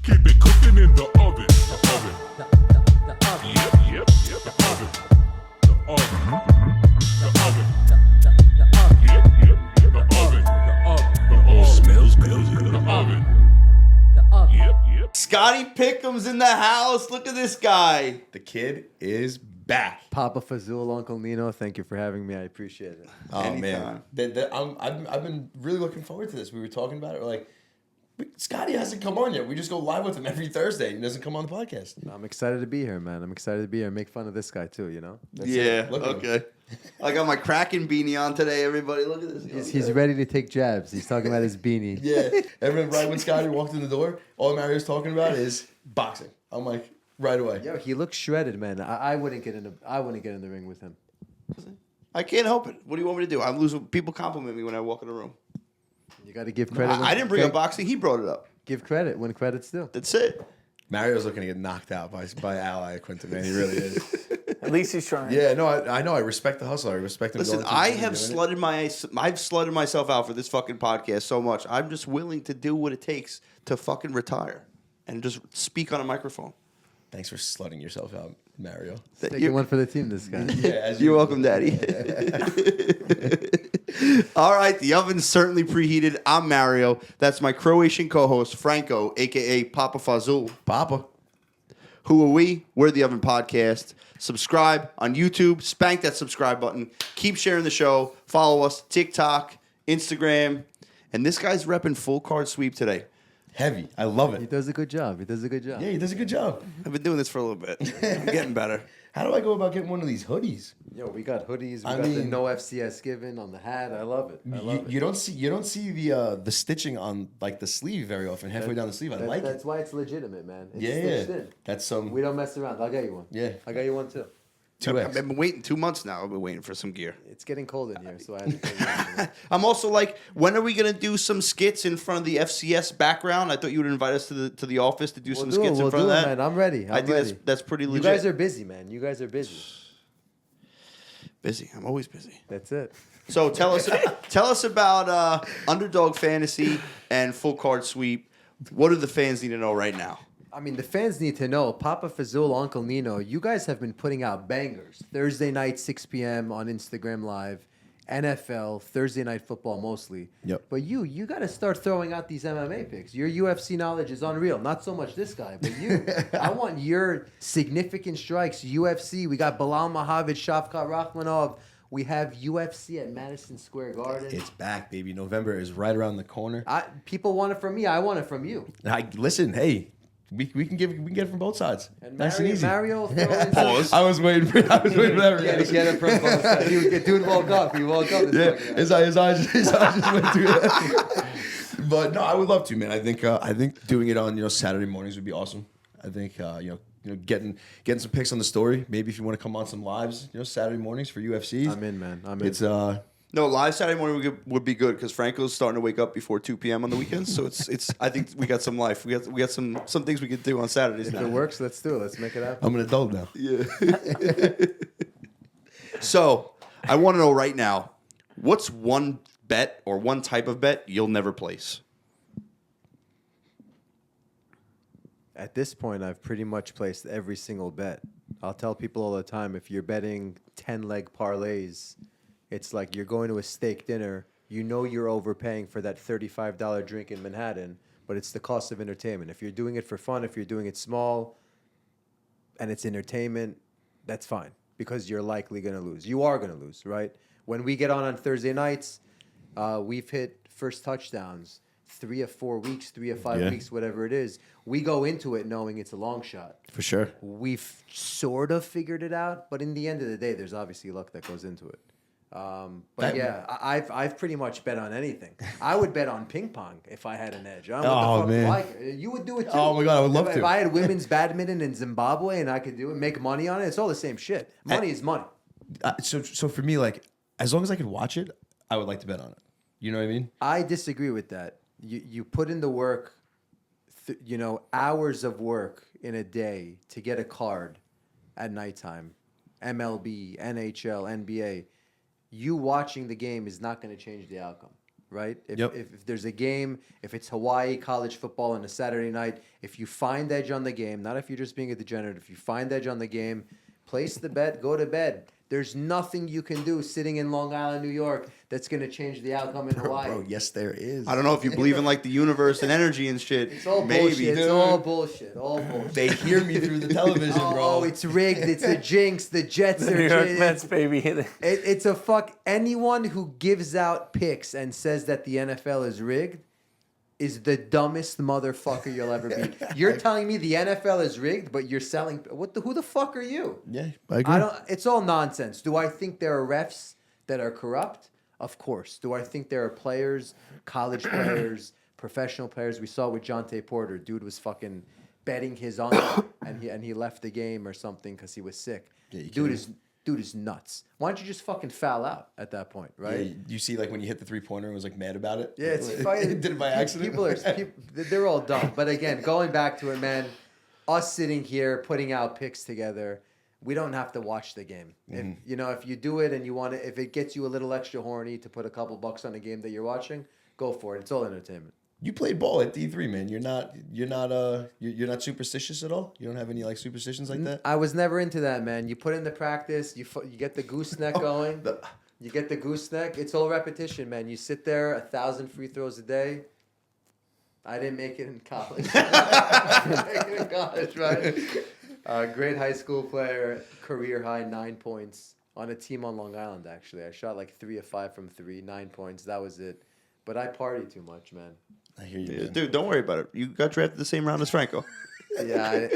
Keep it cooking in the oven. The oven. The oven. Yep. The oven. The oven. The oven. The oven. Yep. The oven. The oven smells good. The oven. The oven. Yep. Scottie Pickems in the house. Look at this guy. The kid is back. Papa Fazul, Uncle Nino, thank you for having me. I appreciate it. Oh Anytime. man, I've been really looking forward to this. We were talking about it. We're like, Scottie hasn't come on yet. We just go live with him every Thursday. He doesn't come on the podcast. I'm excited to be here, man. I'm excited to be here. Make fun of this guy too, you know? Yeah. Look at Okay. I got my Kraken beanie on today. Everybody, look at this. He's ready to take jabs. He's talking about his beanie. Yeah. Everyone, right when Scottie walked in the door, all Mario's talking about is boxing. I'm like, right away. Yo, he looks shredded, man. I wouldn't get in the ring with him. I can't help it. What do you want me to do? I lose when people compliment me when I walk in the room. You got to give credit. I didn't bring up boxing. He brought it up. Give credit when credit's due. That's it. Mario's looking to get knocked out by Al Iaquinta, man. He really is. At least he's trying. Yeah, no, I know. I respect the hustle. I respect him. Listen, going to the I gym have and doing I've slutted myself out for this fucking podcast so much. I'm just willing to do what it takes to fucking retire and just speak on a microphone. it. Thanks for slutting yourself out, Mario. Taking one for the team, this guy. Yeah, You're welcome, Daddy. All right, the oven's certainly preheated. I'm Mario. That's my Croatian co-host, Franco, a.k.a. Papa Fazul. Papa. Who are we? We're the Oven Podcast. Subscribe on YouTube. Spank that subscribe button. Keep sharing the show. Follow us. TikTok, Instagram. And this guy's repping full card sweep today. Heavy. I love He it. does a good job. Yeah, he does a good job. I've been doing this for a little bit. I'm getting better. How do I go about getting one of these hoodies? Yo, we got hoodies. We I got the mean- no FCS given on the hat. I love it. I love it. You don't see the stitching on like the sleeve very often. Halfway down the sleeve, I like That's it. why it's legitimate, man. It's Yeah, stitched yeah. in. That's some We don't mess around. I'll get you one. Yeah. I got you one too. I've 2X. been waiting 2 months now. I've been waiting for some gear. It's getting cold in here, so I had to take it. I'm also like, when are we gonna do some skits in front of the FCS background? I thought you would invite us to the office to do some skits in front of that. man. I'm ready. I think ready. that's pretty legit. You guys are busy, man. You guys are busy. busy. I'm always busy. That's it. So tell us about Underdog Fantasy and Full Card Sweep. What do the fans need to know right now? I mean, the fans need to know, Papa Fazul, Uncle Nino, you guys have been putting out bangers. Thursday night, 6 p.m. on Instagram Live. NFL, Thursday Night Football mostly. Yep. But you got to start throwing out these MMA picks. Your UFC knowledge is unreal. Not so much this guy, but you. I want your significant strikes. UFC, we got Bilal Mahavich, Shavkat Rakhmonov. We have UFC at Madison Square Garden. It's back, baby. November is right around the corner. People want it from me. I want it from you. Listen, hey, we can get it from both sides. And Nice and easy. Mario throw in some- I was waiting for that. Get it from both sides. Dude woke up. He woke up. Yeah, his eyes just went through that. But no, I would love to, man. I think doing it on Saturday mornings would be awesome. I think getting some picks on the story. Maybe if you want to come on some lives, Saturday mornings for UFCs. I'm in, man. I'm in. It's No, live Saturday morning would be good because Franco's starting to wake up before 2 p.m. on the weekends. So it's. I think we got some life. We got some things we could do on Saturdays if now. it works, let's do it. Let's make it happen. I'm an adult now. Yeah. So I want to know right now, what's one bet or one type of bet you'll never place? At this point, I've pretty much placed every single bet. I'll tell people all the time, if you're betting 10-leg parlays, it's like you're going to a steak dinner. You know you're overpaying for that $35 drink in Manhattan, but it's the cost of entertainment. If you're doing it for fun, if you're doing it small, and it's entertainment, that's fine, because you're likely going to lose. You are going to lose, right? When we get on Thursday nights, we've hit first touchdowns 3 or 4 weeks, 3 or 5 weeks, whatever it is. We go into it knowing it's a long shot. For sure. We've sort of figured it out, but in the end of the day, there's obviously luck that goes into it. But yeah, I've pretty much bet on anything. I would bet on ping pong if I had an edge. Oh, man. You would do it too. Oh, my God, I would love if to. If I had women's badminton in Zimbabwe and I could do it, make money on it, it's all the same shit. Money is money. So for me, like, as long as I could watch it, I would like to bet on it. You know what I mean? I disagree with that. You put in the work, hours of work in a day to get a card at nighttime. MLB, NHL, NBA. You watching the game is not going to change the outcome. right? Yep. If there's a game, if it's Hawaii college football on a Saturday night, if you find edge on the game, not if you're just being a degenerate, if you find edge on the game, place the bet, go to bed. There's nothing you can do sitting in Long Island, New York, that's going to change the outcome in Hawaii. Bro, yes, there is. I don't know if you believe in like the universe and energy and shit. It's all Maybe, bullshit. It's dude. all bullshit. All bullshit. They hear me through the television, bro. Oh, it's rigged. It's a jinx. The Jets The are New York jinxed. Mets, baby. It's a fuck. Anyone who gives out picks and says that the NFL is rigged is the dumbest motherfucker you'll ever be. You're telling me the NFL is rigged, but you're selling. Who the fuck are you? Yeah, I agree. It's all nonsense. Do I think there are refs that are corrupt? Of course. Do I think there are players, college players, professional players? We saw it with Jonte Porter. Dude was fucking betting his uncle, and he left the game or something because he was sick. Yeah, you Dude is nuts. Why don't you just fucking foul out at that point, right? Yeah, you see, like when you hit the 3-pointer and was like mad about it. Yeah, it's Did it by accident. They're all dumb. But again, going back to it, man, us sitting here putting out picks together, we don't have to watch the game. If you do it and you want to, if it gets you a little extra horny to put a couple bucks on a game that you're watching, go for it. It's all entertainment. You played ball at D3, man. You're not superstitious at all. You don't have any like superstitions like that. I was never into that, man. You put in the practice, you get the gooseneck going. You get the gooseneck. It's all repetition, man. You sit there 1,000 free throws a day. I didn't make it in college. Right? Great high school player, career high 9 points on a team on Long Island. Actually, I shot like 3 of 5 from 3, 9 points. That was it. But I party too much, man. I hear you, Yeah, man. dude, don't worry about it. You got drafted the same round as Franco. Yeah,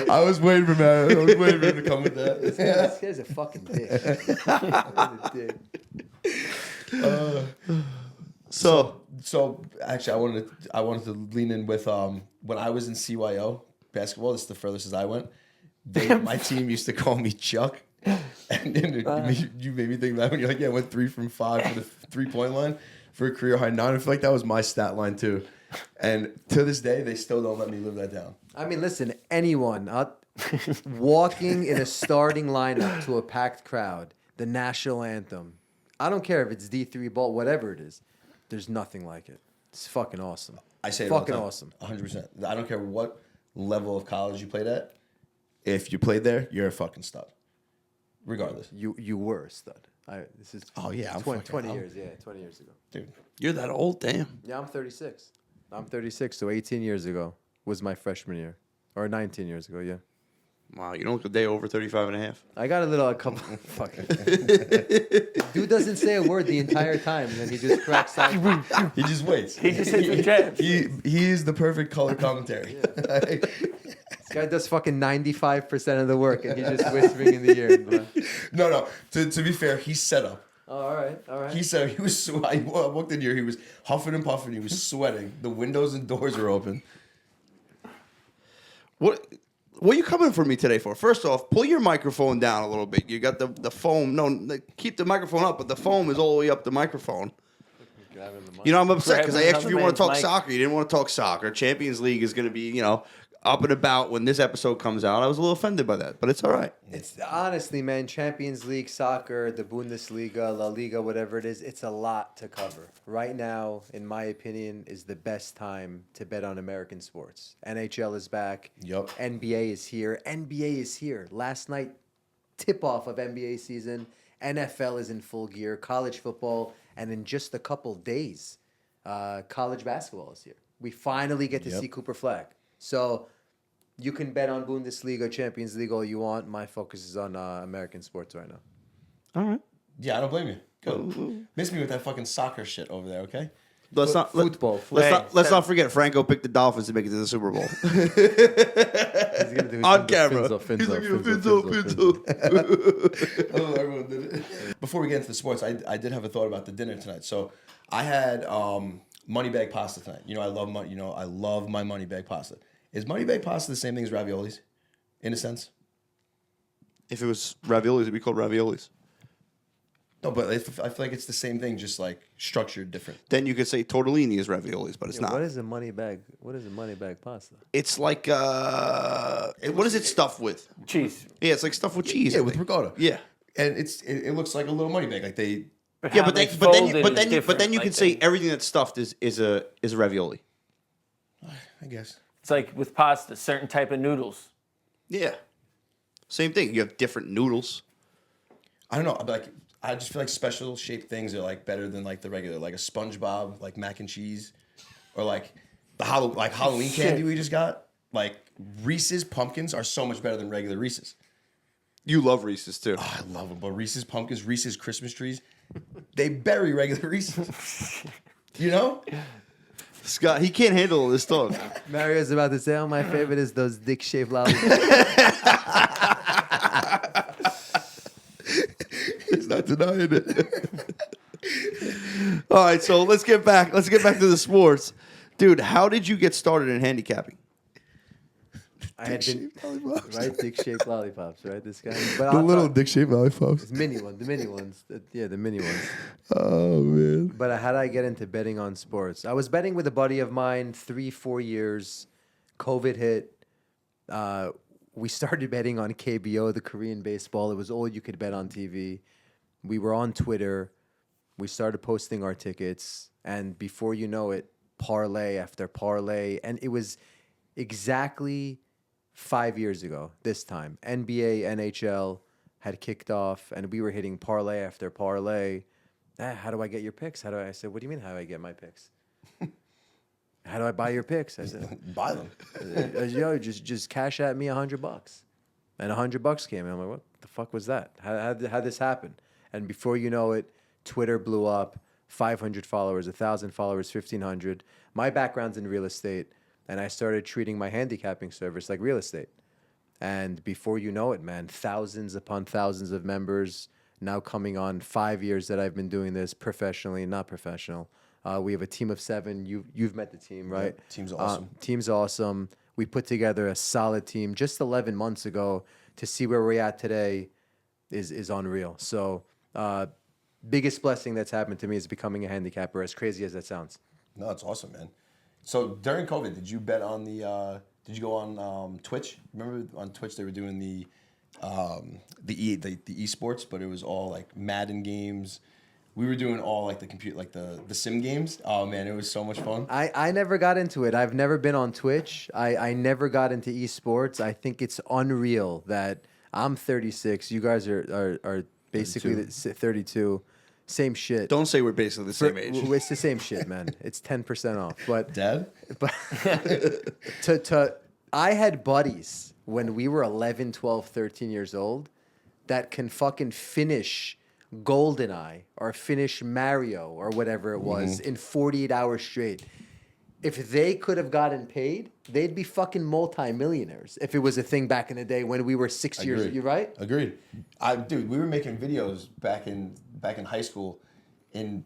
I was waiting for him. I was waiting for him to come with that. this guy's a fucking dick. So actually, I wanted to lean in with when I was in CYO basketball. This is the furthest I went. My team used to call me Chuck, and you made me think of that when you're like, yeah, I went 3 from 5 for the 3-point line for a career high 9. I feel like that was my stat line too, and to this day they still don't let me live that down. I mean, listen, anyone walking in a starting lineup to a packed crowd, the national anthem. I don't care if it's D3 ball, whatever it is. There's nothing like it. It's fucking awesome. I say it fucking all the awesome. time, 100%. I don't care what level of college you played at. If you played there, you're a fucking stud, regardless. You were a stud. This is Oh, yeah, I'm 20 fucking- years. Yeah, 20 years ago. Dude, You're that old, damn. Yeah, I'm 36. So 18 years ago was my freshman year, or 19 years ago. Yeah. Wow, you don't look a day over 35 and a half. I got a couple. Fucking. Dude doesn't say a word the entire time, and then he just cracks out. he just waits. He just hits the jabs. He is the perfect color commentary. This guy does fucking 95% of the work, and he's just whispering in the ear. Bro. No. To be fair, he's set up. Oh, all right. He said he was. I walked in here. He was huffing and puffing. He was sweating. The windows and doors were open. What are you coming for me today for? First off, pull your microphone down a little bit. You got the foam. No, keep the microphone up, but the foam is all the way up the microphone. You know, I'm upset because I asked if you want to talk soccer. You didn't want to talk soccer. Champions League is going to be, up and about when this episode comes out. I was a little offended by that, but it's all right. It's honestly, man, Champions League soccer, the Bundesliga, La Liga, whatever it is, it's a lot to cover. Right now, in my opinion, is the best time to bet on American sports. NHL is back. Yup. NBA is here. Last night, tip-off of NBA season. NFL is in full gear. College football. And in just a couple days, college basketball is here. We finally get to see Cooper Flag. So you can bet on Bundesliga, Champions League all you want. My focus is on American sports right now. All right. Yeah, I don't blame you. Go. Miss me with that fucking soccer shit over there, okay? Let's not Football. Let's not forget Franco picked the Dolphins to make it to the Super Bowl. He's gonna do On camera. Finzo. Oh, everyone did it. Before we get into the sports, I did have a thought about the dinner tonight. So I had money bag pasta tonight. I love money. I love my money bag pasta. Is money bag pasta the same thing as raviolis, in a sense? If it was raviolis, it'd be called raviolis. No, but I feel like it's the same thing, just like structured different. Then you could say tortellini is raviolis, but it's not. What is a money bag? What is a money bag pasta? It's like what is it stuffed with? Cheese. Yeah, it's like stuffed with cheese. Yeah, I with think. ricotta. Yeah. And it looks like a little money bag. Like they Yeah, how but they then, but then, fold it but is then, but then different. you Like, can say everything that's stuffed is a ravioli. I guess. it's like with pasta, certain type of noodles. Yeah. Same thing. You have different noodles. I don't know. Like, I just feel like special shaped things are like better than like the regular, like a SpongeBob, like mac and cheese, or like the Halloween candy we just got. Like Reese's pumpkins are so much better than regular Reese's. You love Reese's too. Oh, I love them, but Reese's pumpkins, Reese's Christmas trees, they bury regular Reese's. You know? Scott, he can't handle all this stuff. Mario's about to say, "Oh, my favorite is those dick-shaped lollipops." He's not denying it. All right, so let's get back to the sports. Dude, how did you get started in handicapping? I had been Lollipops. right dick-shaped lollipops, right? This guy, but The I'll little talk- dick-shaped lollipops. the mini ones, the mini ones. Oh man. But how did I get into betting on sports? I was betting with a buddy of mine 3-4 years. COVID hit. We started betting on KBO, the Korean baseball. It was all you could bet on TV. We were on Twitter. We started posting our tickets. And before you know it, parlay after parlay. And it was exactly 5 years ago this time. NBA, NHL had kicked off, and we were hitting parlay after parlay. How do I get your picks? I said, what do you mean, how do I get my picks? How do I buy your picks? I said, Buy them. yo, just cash at me $100. And $100 came in. I'm like, what the fuck was that? How'd this happen? And before you know it, Twitter blew up. 500 followers, 1,000 followers, 1,500. My background's in real estate, and I started treating my handicapping service like real estate. And before you know it, man, thousands upon thousands of members now coming on 5 years that I've been doing this professionally, not professional. We have a team of 7. You've met the team, right? Yep, team's awesome. Team's awesome. We put together a solid team just 11 months ago. To see where we're at today is unreal. So biggest blessing that's happened to me is becoming a handicapper, as crazy as that sounds. No, it's awesome, man. So during COVID, did you bet on the? Did you go on Twitch? Remember on Twitch they were doing the esports, but it was all like Madden games. We were doing all like the sim games. Oh man, it was so much fun. I never got into it. I've never been on Twitch. I never got into esports. I think it's unreal that I'm 36. You guys are basically 32. Same shit. Don't say we're basically the same age. It's the same shit, man. It's 10% off. But Dad? I had buddies when we were 11, 12, 13 years old that can fucking finish GoldenEye or finish Mario or whatever it was in 48 hours straight. If they could have gotten paid, they'd be fucking multimillionaires if it was a thing back in the day when we were 6 years. Agreed. You right? Agreed. Dude, we were making videos back in high school. In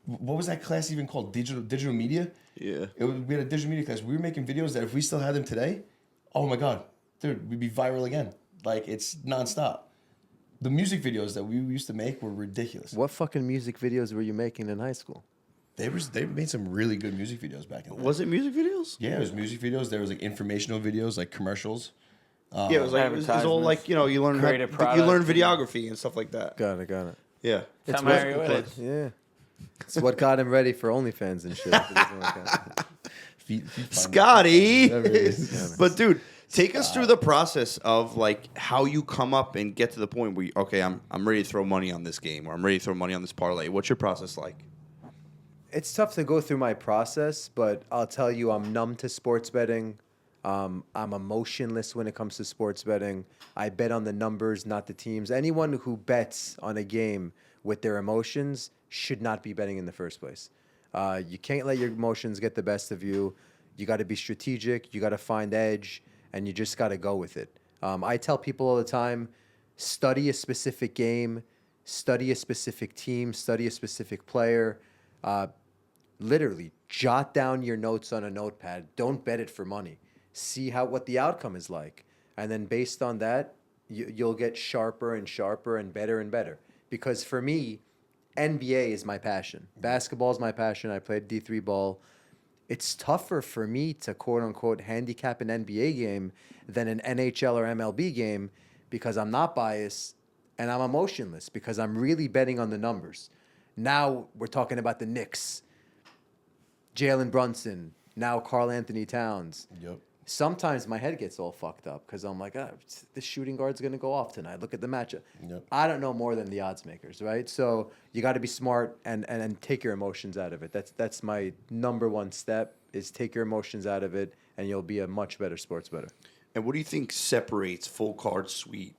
what was that class even called? Digital media. Yeah. We had a digital media class. We were making videos that if we still had them today, oh my god, dude, we'd be viral again. Like it's nonstop. The music videos that we used to make were ridiculous. What fucking music videos were you making in high school? They made some really good music videos back in the day. Was it music videos? Yeah, it was music videos. There was like informational videos, like commercials. Yeah, it was like it was all like you learn Creative you product. learn videography and stuff like that. Got it. Yeah. That's what- Mario is. Yeah. It's what got him ready for OnlyFans and shit. If it doesn't work out. Scottie. Whatever it is. But dude, take us through the process of like how you come up and get to the point where I'm ready to throw money on this game or I'm ready to throw money on this parlay. What's your process like? It's tough to go through my process, but I'll tell you, I'm numb to sports betting. I'm emotionless when it comes to sports betting. I bet on the numbers, not the teams. Anyone who bets on a game with their emotions should not be betting in the first place. You can't let your emotions get the best of you. You got to be strategic. You got to find edge, and you just got to go with it. I tell people all the time, study a specific game, study a specific team, study a specific player. Literally, jot down your notes on a notepad. Don't bet it for money. See what the outcome is like. And then based on that, you'll get sharper and sharper and better. Because for me, NBA is my passion. Basketball is my passion. I played D3 ball. It's tougher for me to quote-unquote handicap an NBA game than an NHL or MLB game because I'm not biased. and I'm emotionless because I'm really betting on the numbers. Now we're talking about the Knicks, Jalen Brunson, now Karl Anthony Towns. Yep. Sometimes my head gets all fucked up because I'm like, the shooting guard's going to go off tonight. Look at the matchup. Yep. I don't know more than the odds makers, right? So you got to be smart and take your emotions out of it. That's my number one step is take your emotions out of it, and you'll be a much better sports bettor. And what do you think separates full card sweep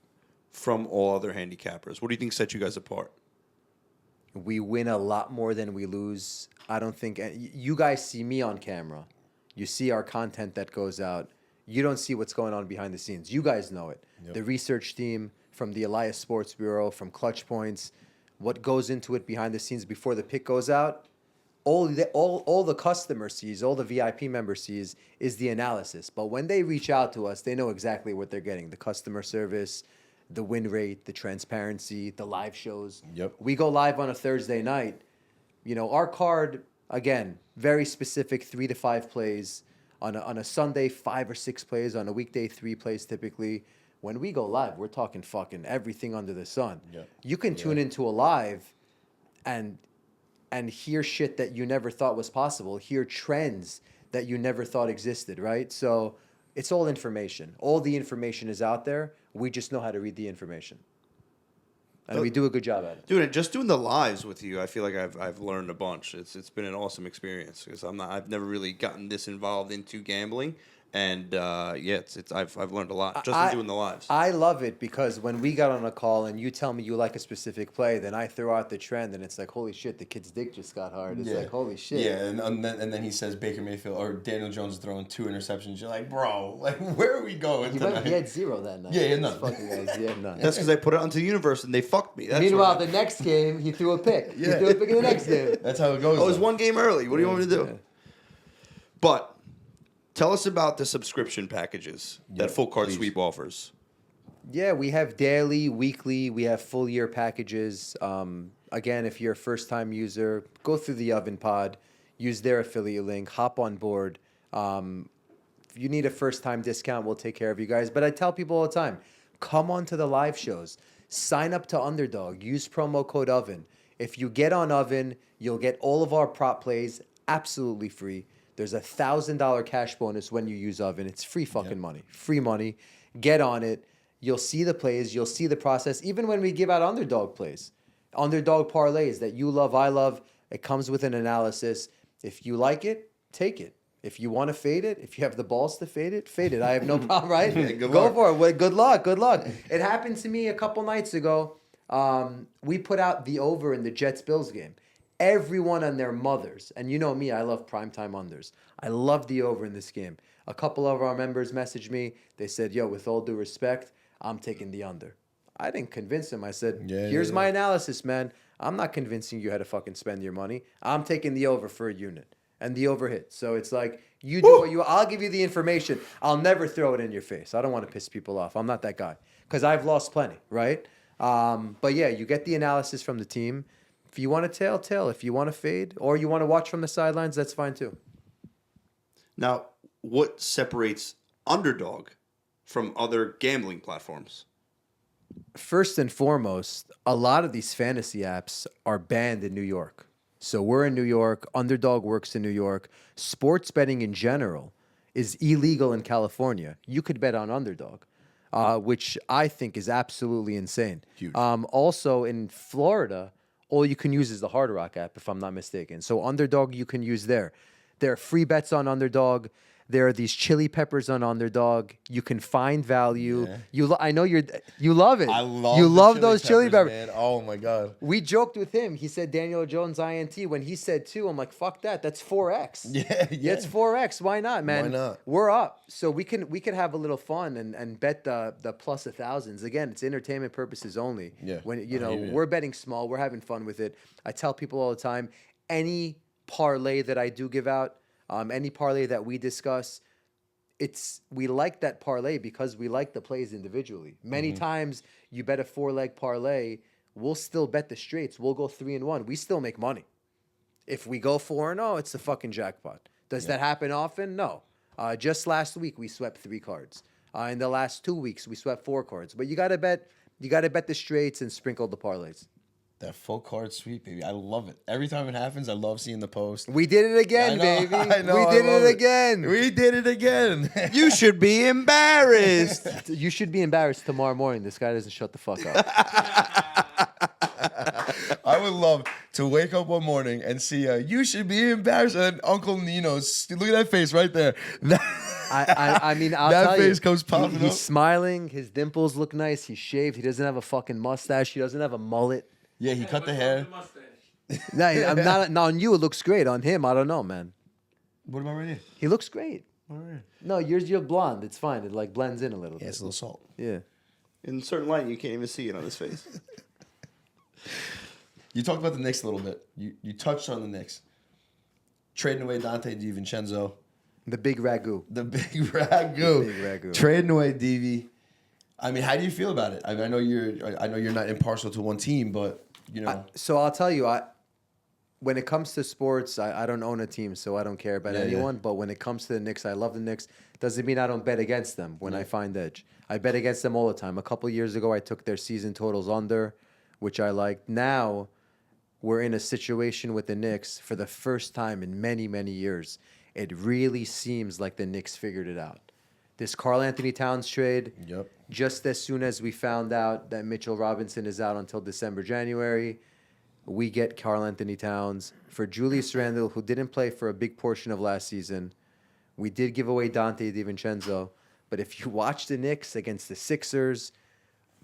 from all other handicappers? What do you think sets you guys apart? We win a lot more than we lose. I don't think you guys see me on camera. You see our content that goes out. You don't see what's going on behind the scenes. You guys know it. Yep. The research team from the Elias Sports Bureau, from Clutch Points, what goes into it behind the scenes before the pick goes out. All the customer sees, all the VIP member sees is the analysis. But when they reach out to us, they know exactly what they're getting. The customer service, the win rate, the transparency, the live shows. Yep. We go live on a Thursday night. Our card, again, very specific 3 to 5 plays. On a Sunday, 5 or 6 plays. On a weekday, 3 plays typically. When we go live, we're talking fucking everything under the sun. Yep. You can tune into a live and hear shit that you never thought was possible, hear trends that you never thought existed, right? So it's all information. All the information is out there. We just know how to read the information. And we do a good job at it. Dude, just doing the lives with you, I feel like I've learned a bunch. It's been an awesome experience because I've never really gotten this involved into gambling, and I've learned a lot just in doing the lives. I love it because when we got on a call and you tell me you like a specific play, then I throw out the trend and it's like, holy shit, the kid's dick just got hard. It's like, holy shit. Yeah, and then he says Baker Mayfield or Daniel Jones throwing 2 interceptions. You're like, bro, like where are we going tonight? He had 0 that night. Yeah, he had none. Fucking guys, he had none. That's because I put it onto the universe and they fucked me. That's Meanwhile, right. the next game, he threw a pick. Yeah. He threw a pick in the next game. That's how it goes. Oh, it was though. one game early. What do you want me to do? Yeah. But tell us about the subscription packages that Yep, Full Card please. Sweep offers. Yeah, we have daily, weekly, we have full year packages. Again, if you're a first time user, go through the Oven Pod, use their affiliate link, hop on board. If you need a first time discount, we'll take care of you guys. But I tell people all the time, come on to the live shows, sign up to Underdog, use promo code OVEN. If you get on Oven, you'll get all of our prop plays absolutely free. There's a $1,000 cash bonus when you use Oven. It's free fucking money. Free money. Get on it. You'll see the plays. You'll see the process. Even when we give out underdog plays, underdog parlays that you love, I love, it comes with an analysis. If you like it, take it. If you want to fade it, if you have the balls to fade it. I have no problem, right? Go for it. Well, good luck. Good luck. It happened to me a couple nights ago. We put out the over in the Jets-Bills game. Everyone and their mothers, and you know me, I love primetime unders. I love the over in this game. A couple of our members messaged me. They said, yo, with all due respect, I'm taking the under. I didn't convince them. I said, here's my analysis, man. I'm not convincing you how to fucking spend your money. I'm taking the over for a unit. And the over hit. So it's like, you do what you, I'll give you the information. I'll never throw it in your face. I don't want to piss people off. I'm not that guy. Because I've lost plenty, right? But yeah, you get the analysis from the team. If you want to tail. If you want to fade or you want to watch from the sidelines, that's fine too. Now, what separates Underdog from other gambling platforms? First and foremost, a lot of these fantasy apps are banned in New York. So we're in New York. Underdog works in New York. Sports betting in general is illegal in California. You could bet on Underdog, which I think is absolutely insane. Huge. Also in Florida, all you can use is the Hard Rock app, if I'm not mistaken. So Underdog, you can use there. There are free bets on Underdog. There are these chili peppers on Underdog. You can find value. Yeah. I know you love it. I love you the love those chili peppers. man. Oh my god. We joked with him. He said Daniel Jones INT. When he said 2, I'm like, fuck that. That's 4x. Yeah. It's 4x. Why not, man? Why not? We're up. So we can have a little fun and bet the plus 1,000s. Again, it's entertainment purposes only. Yeah. When I hear you. we're betting small, we're having fun with it. I tell people all the time, any parlay that I do give out, any parlay that we discuss, we like that parlay because we like the plays individually. Many times you bet a 4-leg parlay, we'll still bet the straights. We'll go 3-1. We still make money. If we go 4-0, it's the fucking jackpot. Does that happen often? No. Just last week we swept 3 cards. In the last 2 weeks we swept 4 cards. But you got to bet You got to bet the straights and sprinkle the parlays. That full card sweep, baby. I love it. Every time it happens, I love seeing the post. We did it again, baby. I know, We I did love it again. We did it again. You should be embarrassed. You should be embarrassed tomorrow morning. This guy doesn't shut the fuck up. I would love to wake up one morning and see you should be embarrassed. And Uncle Nino, look at that face right there. I mean, I'll That tell face you, comes popping he's up. smiling. His dimples look nice. He's shaved. He doesn't have a fucking mustache. He doesn't have a mullet. Yeah, he cut the hair. No, I'm not on you. It looks great. On him, I don't know, man. What about right here? He looks great. No, you're blonde. It's fine. It like blends in a little. Yeah, it's a little salt. Yeah. In certain light, you can't even see it on his face. You talked about the Knicks a little bit. You touched on the Knicks. Trading away Dante DiVincenzo. The big ragu. The big ragu. Big ragu. Trading away DV. I mean, how do you feel about it? I know you're not impartial to one team, but you know. So I'll tell you, when it comes to sports, I don't own a team, so I don't care about anyone. But when it comes to the Knicks, I love the Knicks. Doesn't mean I don't bet against them when I find edge. I bet against them all the time. A couple years ago, I took their season totals under, which I liked. Now, we're in a situation with the Knicks for the first time in many, many years. It really seems like the Knicks figured it out. This Karl Anthony Towns trade, Yep. just as soon as we found out that Mitchell Robinson is out until December, January, we get Karl Anthony Towns. For Julius Randle, who didn't play for a big portion of last season, we did give away Dante DiVincenzo. But if you watch the Knicks against the Sixers,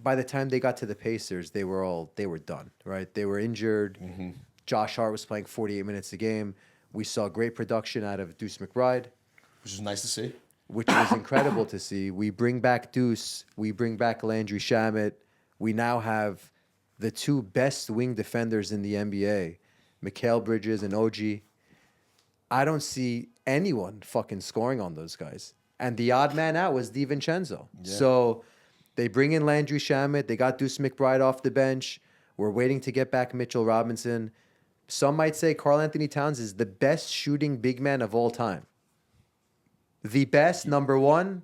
by the time they got to the Pacers, they were done, right? They were injured. Mm-hmm. Josh Hart was playing 48 minutes a game. We saw great production out of Deuce McBride, Which is nice to see. which was incredible to see. We bring back Deuce. We bring back Landry Shamet. We now have the two best wing defenders in the NBA, Mikal Bridges and OG. I don't see anyone fucking scoring on those guys. And the odd man out was DiVincenzo. Yeah. So they bring in Landry Shamet. They got Deuce McBride off the bench. We're waiting to get back Mitchell Robinson. Some might say Karl Anthony Towns is the best shooting big man of all time. The best, number one.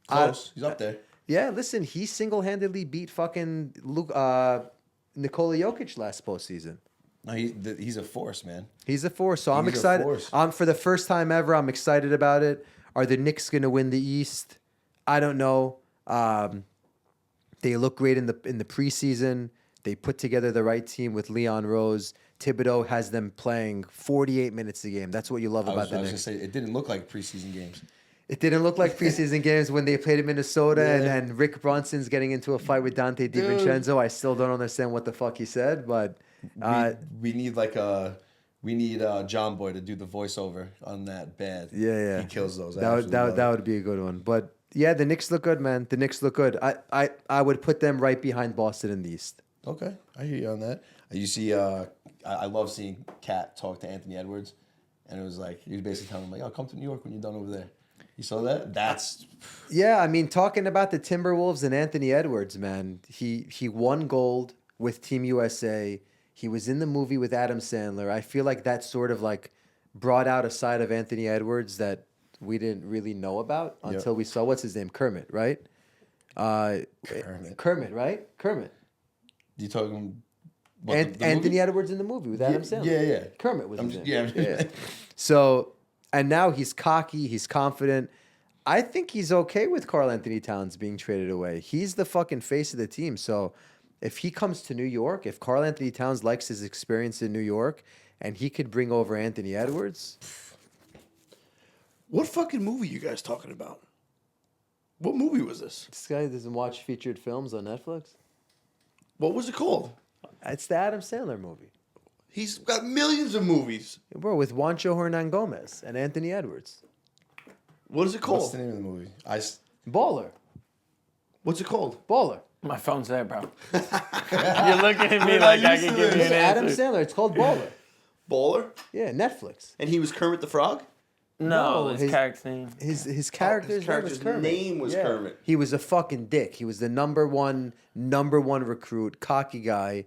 Close. He's up there. Yeah, listen, he single-handedly beat fucking Nikola Jokic last postseason. No, he's a force, man. He's a force, so I'm He's a excited. force. For the first time ever, I'm excited about it. Are the Knicks going to win the East? I don't know. They look great in the preseason. They put together the right team with Leon Rose. Thibodeau has them playing 48 minutes a game. That's what you love about the I was Knicks. gonna say it didn't look like preseason games. It didn't look like preseason games when they played in Minnesota Yeah. and Rick Brunson's getting into a fight with Dante DiVincenzo. I still don't understand what the fuck he said, but We need John Boy to do the voiceover on that band. yeah. He kills those. That would be a good one. But yeah, the Knicks look good, man. The Knicks look good. I would put them right behind Boston in the East. Okay, I hear you on that. You see, I love seeing Kat talk to Anthony Edwards, and it was like he was basically telling him like, "Oh, come to New York when you're done over there." You saw that? That's Yeah, I mean, talking about the Timberwolves and Anthony Edwards, man, he won gold with Team USA. He was in the movie with Adam Sandler. I feel like that sort of like brought out a side of Anthony Edwards that we didn't really know about until we saw what's his name, Kermit, right? Kermit, right? Kermit. you talking. Anthony Edwards in the movie with Adam Sandler. Yeah. Kermit was his name. Yeah. So, and now he's cocky, he's confident. I think he's okay with Karl Anthony Towns being traded away. He's the fucking face of the team. So, if he comes to New York, if Karl Anthony Towns likes his experience in New York, and he could bring over Anthony Edwards, What fucking movie you guys talking about? What movie was this? this guy doesn't watch featured films on Netflix. What was it called? It's the Adam Sandler movie. He's got millions of movies. Bro, with Juancho Hernan Gomez and Anthony Edwards. What is it What's called? the name of the movie? Baller. What's it called? Baller. My phone's there, bro. You're looking at me like I can give you an Adam answer. Sandler. It's called Baller. Baller? Yeah, Netflix. And he was Kermit the Frog? No, No, his his- character's name. His character's name was Kermit. He was a fucking dick. He was the number one recruit, cocky guy.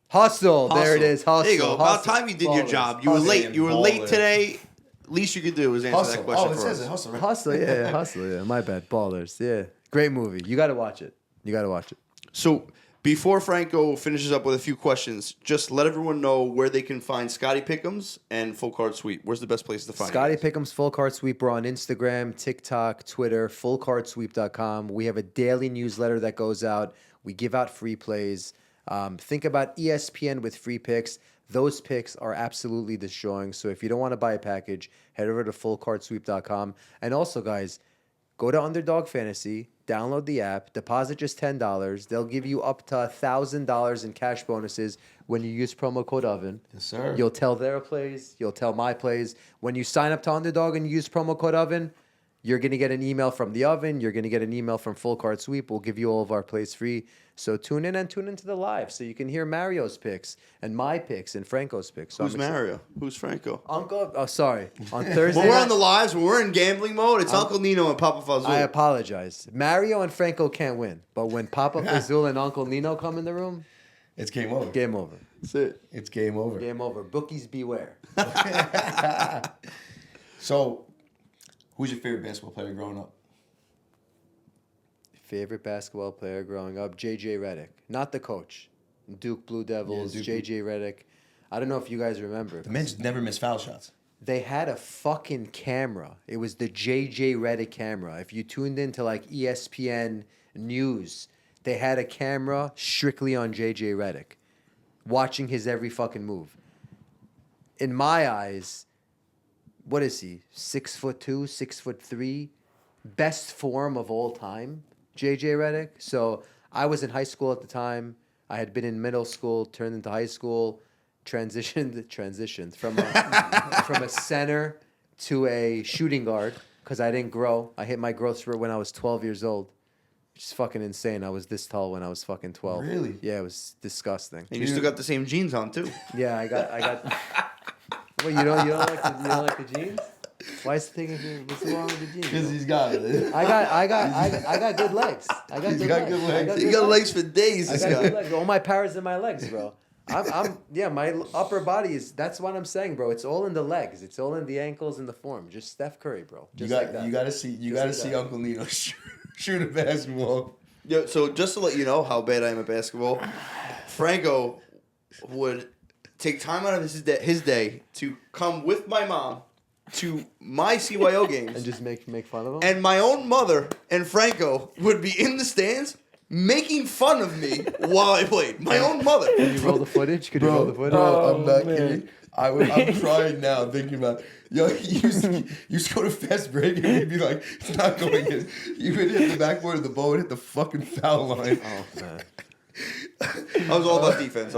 Hustle. There it is. Hustle. There you go. About Hustle. time you did your Ballers. job. You were Hustle. late. You were late Baller. today. Least you could do was answer that question Oh, it for says us. it. Hustle. Right? Hustle. Yeah, Hustle. Yeah, my bad. Ballers. Yeah, great movie. You got to watch it. You got to watch it. So before Franco finishes up with a few questions, just let everyone know where they can find Scottie Pickems and Full Card Sweep. Where's the best place to find Scottie you guys? Pickems Full Card Sweep. We're on Instagram, TikTok, Twitter, fullcardsweep.com. We have a daily newsletter that goes out. We give out free plays. Think about ESPN with free picks. Those picks are absolutely destroying. So if you don't want to buy a package, head over to fullcardsweep.com. And also, guys, go to Underdog Fantasy, download the app, deposit just $10. They'll give you up to $1,000 in cash bonuses when you use promo code OVEN. Yes, sir. You'll tell their plays, you'll tell my plays. When you sign up to Underdog and use promo code OVEN, you're going to get an email from the Oven. You're going to get an email from Full Card Sweep. We'll give you all of our plays free. So tune in and tune into the live so you can hear Mario's picks and my picks and Franco's picks. So Who's I'm excited. Mario? Who's Franco? Uncle, oh, sorry. On Thursday When we're night- on the lives, when we're in gambling mode, it's Uncle Nino and Papa Fazul. I apologize. Mario and Franco can't win. But when Papa Fazul and Uncle Nino come in the room, It's game over. game over. That's it. It's game over. Game over. Bookies beware. So, who's your favorite basketball player growing up? Favorite basketball player growing up, J.J. Redick. Not the coach. Duke Blue Devils, Duke J.J. Redick. I don't know if you guys remember. The men just never miss foul shots. They had a fucking camera. It was the J.J. Redick camera. If you tuned into like ESPN News, they had a camera strictly on J.J. Redick, watching his every fucking move. In my eyes, what is he? 6'2", 6'3", best form of all time, J.J. Redick. So I was in high school at the time. I had been in middle school, turned into high school, transitioned from a center to a shooting guard because I didn't grow. I hit my growth spurt when I was 12 years old. Which is fucking insane. I was this tall when I was fucking 12. Really? Yeah, it was disgusting. And you still got the same jeans on, too. Yeah, I got. Wait, you don't like the jeans? Why is he taking? What's wrong with the jeans? Because he's got it. I got good legs. I got He's good got legs. good legs. You got legs for days, I this got good guy. legs. All my power's in my legs, bro. My upper body is. That's what I'm saying, bro. It's all in the legs. It's all in the ankles and the form. Just Steph Curry, bro. You Just got like that. you got to see Just like that. Uncle Nino shoot a basketball. Yeah, so just to let you know how bad I am at basketball, Franco would take time out of his day to come with my mom to my CYO games. And just make fun of him. And my own mother and Franco would be in the stands making fun of me while I played. My own mother. Can you roll the footage? Could you roll the footage? Bro, I'm not kidding. I'm crying now thinking about yo. You used to go to fast break and you'd be like, it's not going in. You would hit the backboard of the ball and hit the fucking foul line. Oh man, I was all about defense.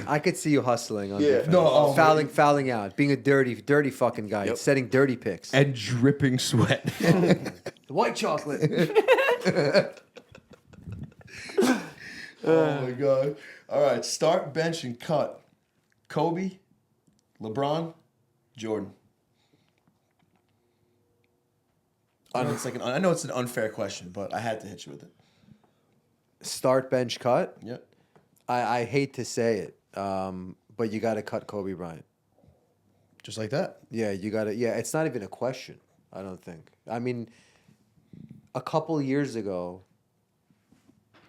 I could see you hustling on Yeah. defense. No, oh, fouling out, being a dirty fucking guy, Yep. setting dirty picks. And dripping sweat. The white chocolate. Oh my god. All right, start, bench, and cut. Kobe, LeBron, Jordan. I know it's an unfair question, but I had to hit you with it. Start, bench, cut. Yep. I hate to say it, but you got to cut Kobe Bryant. Just like that. Yeah, you got to. Yeah, it's not even a question. I don't think. I mean, a couple years ago,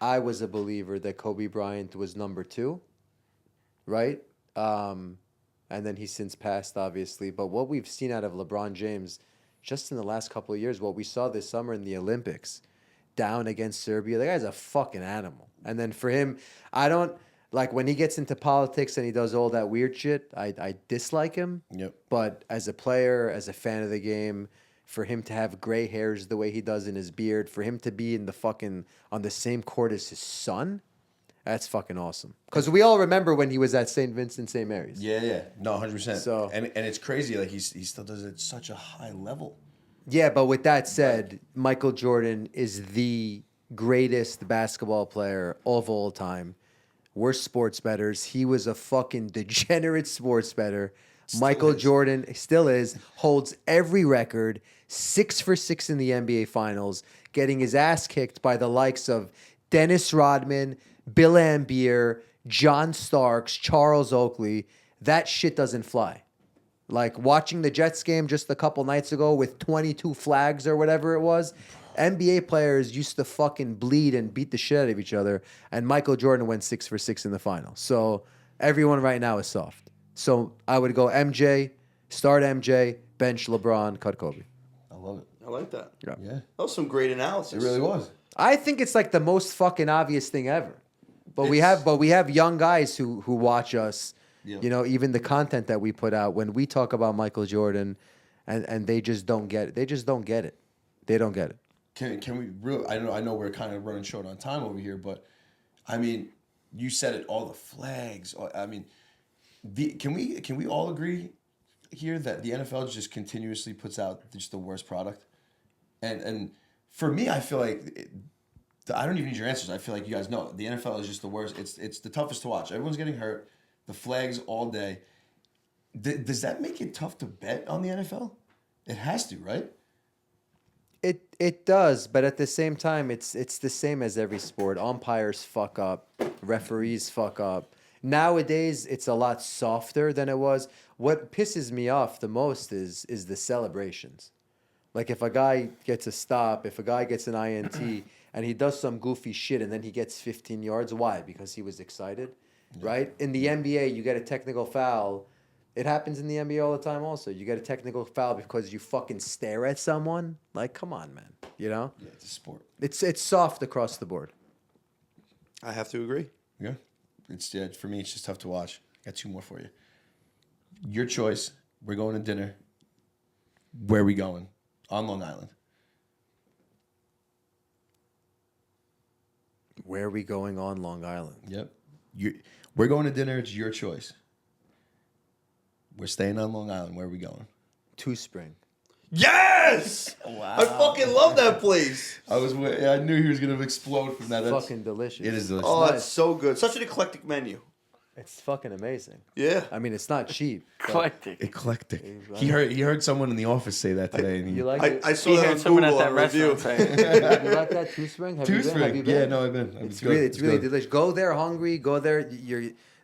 I was a believer that Kobe Bryant was number 2, right? And then he's since passed, obviously. But what we've seen out of LeBron James just in the last couple of years, what we saw this summer in the Olympics, down against Serbia, the guy's a fucking animal. And then for him, I don't, like when he gets into politics and he does all that weird shit, I dislike him. Yep. But as a player, as a fan of the game, for him to have gray hairs the way he does in his beard, for him to be in the fucking on the same court as his son, that's fucking awesome. Because we all remember when he was at St. Vincent, St. Mary's. Yeah. No, 100%. So- and it's crazy. Like he still does it at such a high level. Yeah, but with that said, Michael Jordan is the greatest basketball player of all time. We're sports bettors. He was a fucking degenerate sports bettor. Michael Jordan still is, holds every record, 6 for 6 in the NBA Finals, getting his ass kicked by the likes of Dennis Rodman, Bill Laimbeer, John Starks, Charles Oakley. That shit doesn't fly. Like watching the Jets game just a couple nights ago with 22 flags or whatever it was, NBA players used to fucking bleed and beat the shit out of each other, and Michael Jordan went 6 for 6 in the final. So everyone right now is soft. So I would go MJ, start MJ, bench LeBron, cut Kobe. I love it. I like that. Yeah. Yeah, That was some great analysis. it really was. I think it's like the most fucking obvious thing ever. But we It's- have young guys who watch us. Yeah. You know, even the content that we put out when we talk about Michael Jordan, and they just don't get it. They just don't get it. They don't get it. Can we really? I know we're kind of running short on time over here, but I mean, you said it. All the flags. I mean, can we all agree here that the NFL just continuously puts out just the worst product? And for me, I feel like I don't even need your answers. I feel like you guys know the NFL is just the worst. It's the toughest to watch. Everyone's getting hurt. The flags all day. Does that make it tough to bet on the NFL? It has to, right? It does, but at the same time, it's the same as every sport. Umpires fuck up, referees fuck up. Nowadays, it's a lot softer than it was. What pisses me off the most is the celebrations. Like if a guy gets a stop, if a guy gets an INT, and he does some goofy shit, and then he gets 15 yards. Why? Because he was excited, right? In the NBA, you get a technical foul. It happens in the NBA all the time also. You get a technical foul because you fucking stare at someone. Like, come on, man. You know? Yeah, it's a sport. It's soft across the board. I have to agree. Yeah, for me. It's just tough to watch. I got two more for you. Your choice. We're going to dinner. Where are we going? On Long Island. Where are we going on Long Island? Yep. We're going to dinner. It's your choice. We're staying on Long Island. Where are we going? Two Spring. Yes! Wow. I fucking love that place. I knew he was gonna explode from that. Fucking delicious. It is delicious. Oh, nice. it's so good. Such an eclectic menu. It's fucking amazing. Yeah. I mean, it's not cheap. but Eclectic. Eclectic. He heard someone in the office say that today. And You like I, it? I saw He that heard on someone Google at that on review. restaurant saying, You like that Two Spring? Have Two you been? Have Spring. you been? Yeah, no, I've been. It's really good. delicious. Go there hungry. Go there.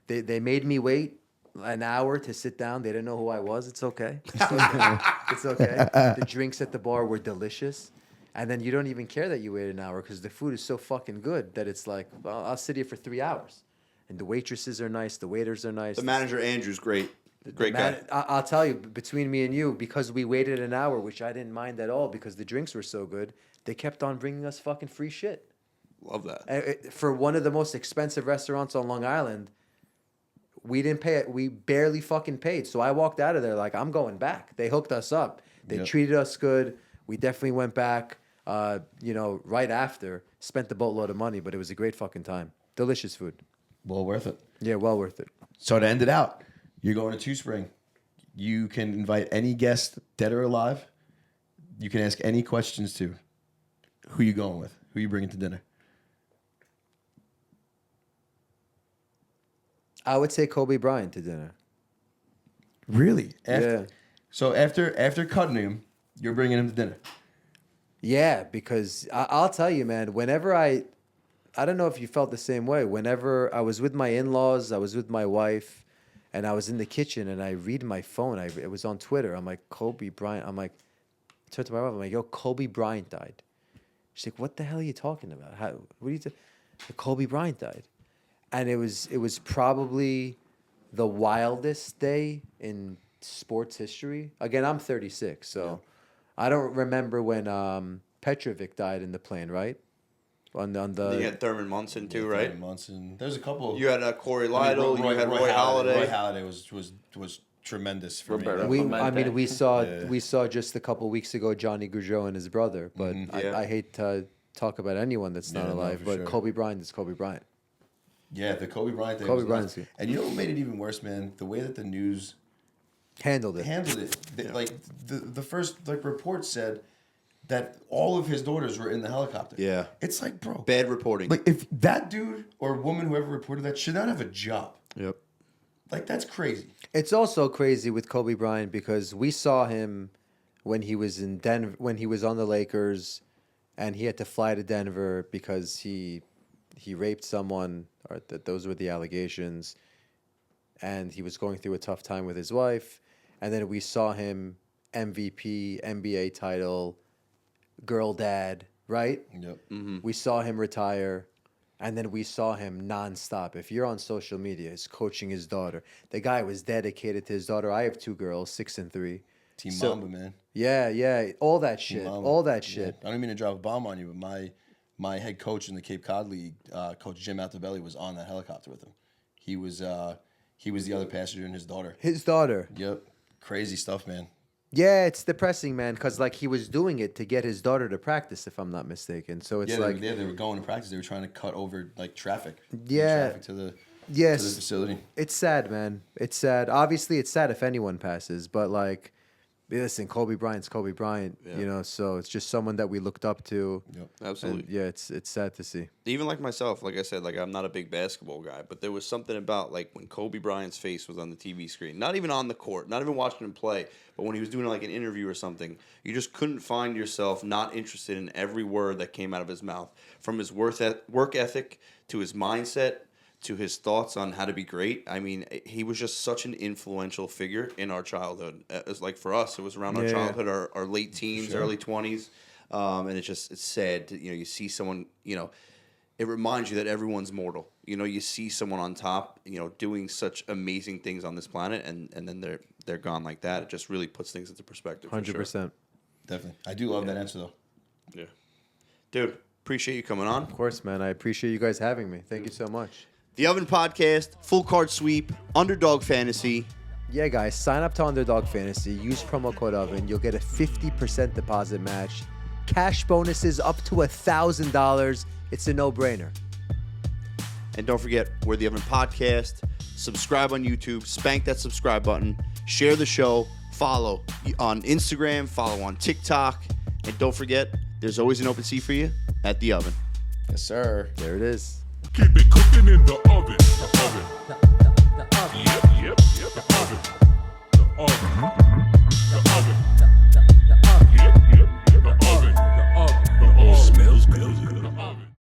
They made me wait an hour to sit down. They didn't know who I was. It's okay. It's okay. It's okay. The drinks at the bar were delicious. And then you don't even care that you wait an hour because the food is so fucking good that it's like, well, I'll sit here for 3 hours. And the waitresses are nice. The waiters are nice. The manager, Andrew's great. Great guy. I'll tell you, between me and you, because we waited an hour, which I didn't mind at all because the drinks were so good, they kept on bringing us fucking free shit. Love that. For one of the most expensive restaurants on Long Island, we didn't pay it. We barely fucking paid. So I walked out of there like, I'm going back. They hooked us up. They treated us good. We definitely went back, right after. Spent the boatload of money, but it was a great fucking time. Delicious food. Well worth it. Yeah, well worth it. So to end it out, you're going to Two Spring. You can invite any guest, dead or alive. You can ask any questions to. Who you going with? Who you bringing to dinner? I would say Kobe Bryant to dinner. Really? Yeah. So after cutting him, you're bringing him to dinner. Yeah, because I'll tell you, man, whenever I don't know if you felt the same way. Whenever I was with my in-laws, I was with my wife, and I was in the kitchen, and I read my phone. It was on Twitter. I'm like, Kobe Bryant. I'm like, I turned to my wife. I'm like, yo, Kobe Bryant died. She's like, what the hell are you talking about? What are you Kobe Bryant died. And it was probably the wildest day in sports history. Again, I'm 36, so I don't remember when Petrovic died in the plane, right? On the You had Thurman Munson too, right? Thurman Munson. There's a couple. You had Corey Lytle. You had Roy Halladay. Roy Halladay was tremendous for Roberto. me. we saw just a couple weeks ago Johnny Gaudreau and his brother, but Yeah. I hate to talk about anyone that's not Yeah, no, alive. for But sure. Kobe Bryant is Kobe Bryant. Yeah, the Kobe Bryant thing. Kobe was Bryant's nuts. good. And you know what made it even worse, man? The way that the news Handled it. handled it. Like the first report said that all of his daughters were in the helicopter. Yeah. It's like, bro. Bad reporting. Like if that dude or woman, whoever reported that, should not have a job. Yep. Like that's crazy. It's also crazy with Kobe Bryant because we saw him when he was in Denver, when he was on the Lakers, and he had to fly to Denver because he raped someone, or those were the allegations, and he was going through a tough time with his wife. And then we saw him MVP, NBA title, girl dad, right? Yep. We saw him retire, and then we saw him nonstop. If you're on social media, he's coaching his daughter. The guy was dedicated to his daughter. I have 2 girls, 6 and 3. Team So- Mamba, man. Yeah, all that shit, Mamba. all that Yeah. shit. I don't mean to drop a bomb on you, but my head coach in the Cape Cod League, Coach Jim Altabelli, was on that helicopter with him. He was the other passenger and his daughter. His daughter. Yep. Crazy stuff, man. Yeah, it's depressing, man, because like he was doing it to get his daughter to practice, if I'm not mistaken. So it's Yeah, like, they were going to practice. They were trying to cut over like traffic. Yeah. Traffic to the yes, facility. it's sad, man. It's sad. Obviously, it's sad if anyone passes, but like, listen, Kobe Bryant's Kobe Bryant, you know. So it's just someone that we looked up to. Yep. Absolutely. And yeah, it's sad to see. Even like myself, like I said, like I'm not a big basketball guy, but there was something about like when Kobe Bryant's face was on the TV screen, not even on the court, not even watching him play, but when he was doing like an interview or something, you just couldn't find yourself not interested in every word that came out of his mouth, from his work ethic to his mindset to his thoughts on how to be great. I mean, he was just such an influential figure in our childhood. It's like for us, it was around our Yeah. childhood, our late teens, Sure. early 20s. And it's sad to, you see someone, it reminds you that everyone's mortal. You see someone on top, doing such amazing things on this planet, and then they're gone like that. It just really puts things into perspective. 100%. Definitely. I do love that answer though. Yeah. Dude, appreciate you coming on. Of course, man. I appreciate you guys having me. Thank you so much. The Oven Podcast, Full Card Sweep, Underdog Fantasy. Yeah, guys, sign up to Underdog Fantasy. Use promo code OVEN. You'll get a 50% deposit match. Cash bonuses up to $1,000. It's a no-brainer. And don't forget, we're the Oven Podcast. Subscribe on YouTube. Spank that subscribe button. Share the show. Follow on Instagram. Follow on TikTok. And don't forget, there's always an open seat for you at the Oven. Yes, sir. There it is. Keep it cooking in the oven. The oven. Yep. The oven. The oven. The oven.